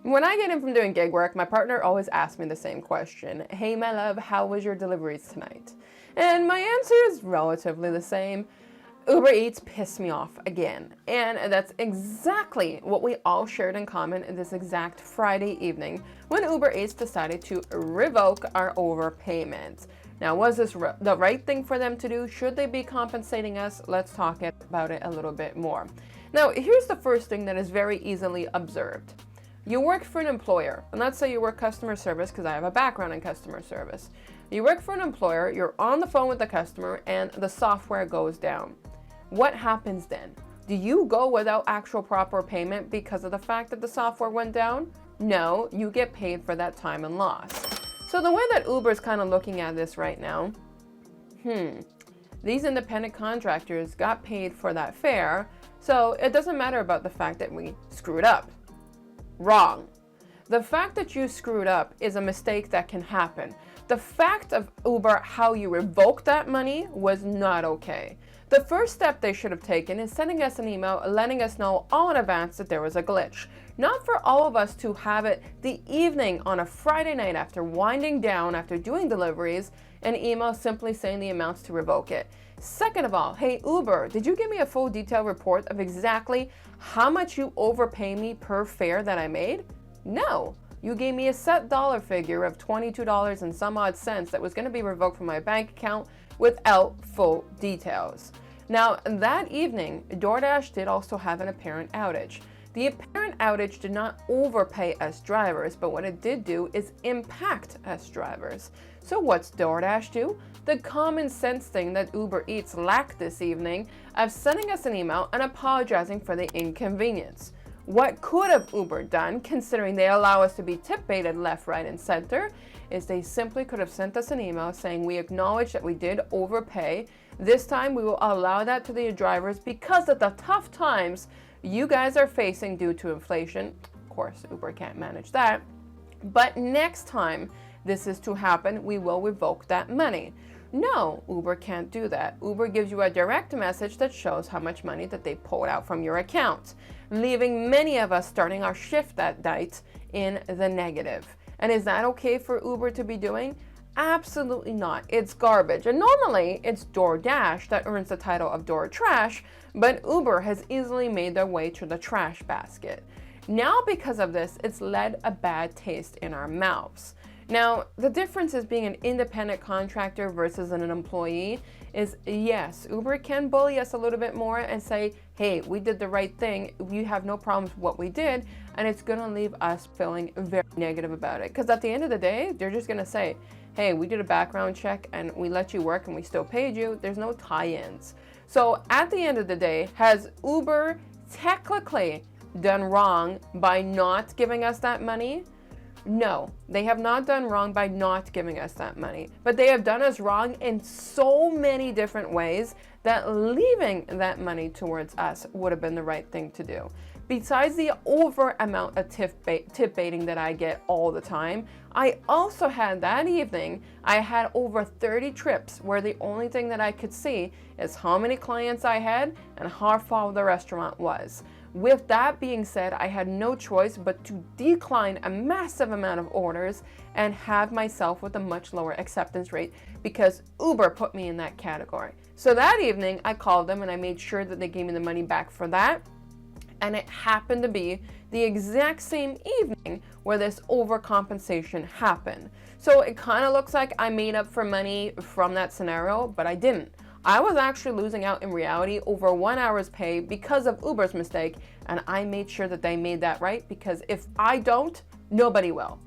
When I get in from doing gig work, my partner always asks me the same question. Hey, my love, how was your deliveries tonight? And my answer is relatively the same. Uber Eats pissed me off again. And that's exactly what we all shared in common this exact Friday evening when Uber Eats decided to revoke our overpayment. Now, was this the right thing for them to do? Should they be compensating us? Let's talk about it a little bit more. Now, here's the first thing that is very easily observed. You work for an employer, and let's say you work customer service because I have a background in customer service. You work for an employer, you're on the phone with the customer, and the software goes down. What happens then? Do you go without actual proper payment because of the fact that the software went down? No, you get paid for that time and loss. So the way that Uber is kind of looking at this right now, these independent contractors got paid for that fare, so it doesn't matter about the fact that we screwed up. Wrong. The fact that you screwed up is a mistake that can happen. The fact of Uber, how you revoked that money, was not okay. The first step they should have taken is sending us an email letting us know all in advance that there was a glitch. Not for all of us to have it the evening on a Friday night after winding down, after doing deliveries, an email simply saying the amounts to revoke it. Second of all, hey Uber, did you give me a full detailed report of exactly how much you overpay me per fare that I made? No. You gave me a set dollar figure of $22 and some odd cents that was going to be revoked from my bank account without full details. Now, that evening, DoorDash did also have an apparent outage. The apparent outage did not overpay us drivers, but what it did do is impact us drivers. So what's DoorDash do? The common sense thing that Uber Eats lacked this evening of sending us an email and apologizing for the inconvenience. What could have Uber done, considering they allow us to be tip baited left, right, and center, is they simply could have sent us an email saying we acknowledge that we did overpay. This time we will allow that to the drivers because of the tough times you guys are facing due to inflation. Of course, Uber can't manage that. But next time this is to happen, we will revoke that money. No, Uber can't do that. Uber gives you a direct message that shows how much money that they pulled out from your account, leaving many of us starting our shift that night in the negative. And is that okay for Uber to be doing? Absolutely not. It's garbage. And normally it's DoorDash that earns the title of Door Trash, but Uber has easily made their way to the trash basket. Now because of this, it's led a bad taste in our mouths. Now, the difference is being an independent contractor versus an employee is, yes, Uber can bully us a little bit more and say, hey, we did the right thing. You have no problems with what we did. And it's going to leave us feeling very negative about it. Because at the end of the day, they're just going to say, hey, we did a background check and we let you work and we still paid you. There's no tie-ins. So at the end of the day, has Uber technically done wrong by not giving us that money? No, they have not done wrong by not giving us that money, but they have done us wrong in so many different ways that leaving that money towards us would have been the right thing to do. Besides the over amount of tip baiting that I get all the time, I also had that evening, I had over 30 trips where the only thing that I could see is how many clients I had and how far the restaurant was. With that being said, I had no choice but to decline a massive amount of orders and have myself with a much lower acceptance rate because Uber put me in that category. So that evening, I called them and I made sure that they gave me the money back for that. And it happened to be the exact same evening where this overcompensation happened. So it kind of looks like I made up for money from that scenario, but I didn't. I was actually losing out in reality over 1 hour's pay because of Uber's mistake, and I made sure that they made that right because if I don't, nobody will.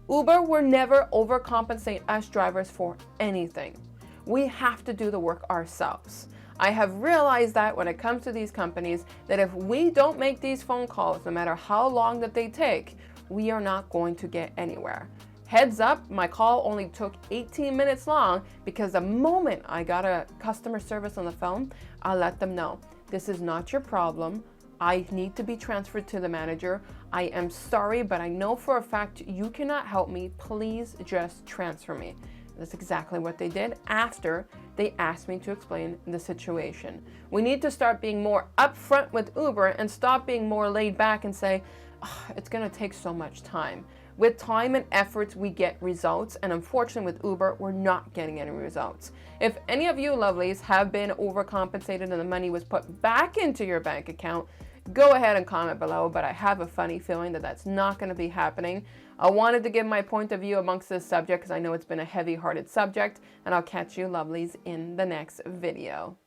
Uber will never overcompensate us drivers for anything. We have to do the work ourselves. I have realized that when it comes to these companies, that if we don't make these phone calls, no matter how long that they take, we are not going to get anywhere. Heads up, my call only took 18 minutes long because the moment I got a customer service on the phone, I let them know, this is not your problem. I need to be transferred to the manager. I am sorry, but I know for a fact you cannot help me. Please just transfer me. That's exactly what they did after they asked me to explain the situation. We need to start being more upfront with Uber and stop being more laid back and say, it's going to take so much time. With time and efforts, we get results. And unfortunately, with Uber, we're not getting any results. If any of you lovelies have been overcompensated and the money was put back into your bank account, go ahead and comment below. But I have a funny feeling that that's not going to be happening. I wanted to give my point of view amongst this subject because I know it's been a heavy-hearted subject. And I'll catch you lovelies in the next video.